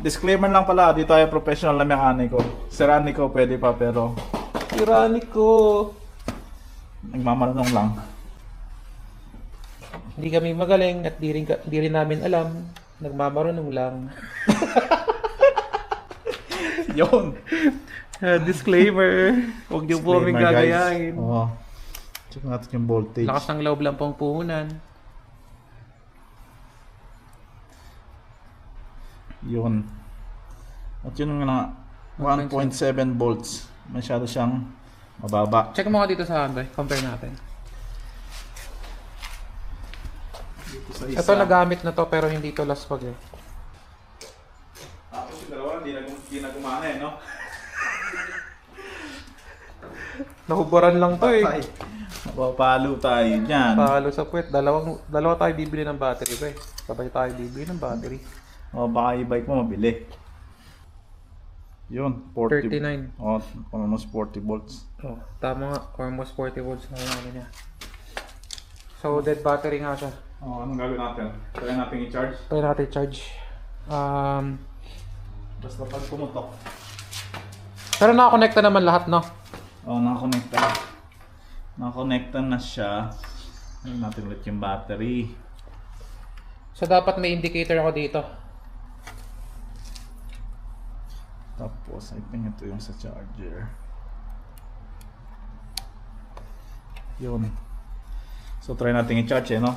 disclaimer lang pala, di tayo professional na mekaniko. Si Ranico pwede pa, pero si Ranico nagmamarunong lang. Hindi kami magaling at di rin namin alam. Nagmamarunong lang. Yun. Disclaimer. Huwag niyo po kaming gagayahin. Oo. Check natin yung voltage. Lakas ng loob lang pong puhunan. Yun. At yun nga, 1.7 volts. Masyado siyang mababa. Check mo nga dito sa Android. Compare natin. Dito sa Ito nagamit na to pero hindi to last pag eh. Tapos yung dalawa, hindi na gumana eh, no? Nahubaran lang to eh. Mapapalo tayo dyan. Palo sa puwet. Dalawa tayo bibili ng battery ba eh. Sabay tayo bibili ng battery. O baka i-bike mo mabili. Yun, 40. 39. O, almost 40 volts. Oh, tama nga. Almost 40 volts na yung ano niya. So, dead battery nga siya. O, anong gagawin natin? Try natin i-charge. Try natin charge. Basta pag pumutok. Pero nakakonekta naman lahat, no? O, nakakonekta. Nakakonekta na siya. Ayun natin ulit yung battery. So, dapat may indicator ako dito. Tapos, I think ito yung sa charger. Yun. So, try natin i-charge eh, no?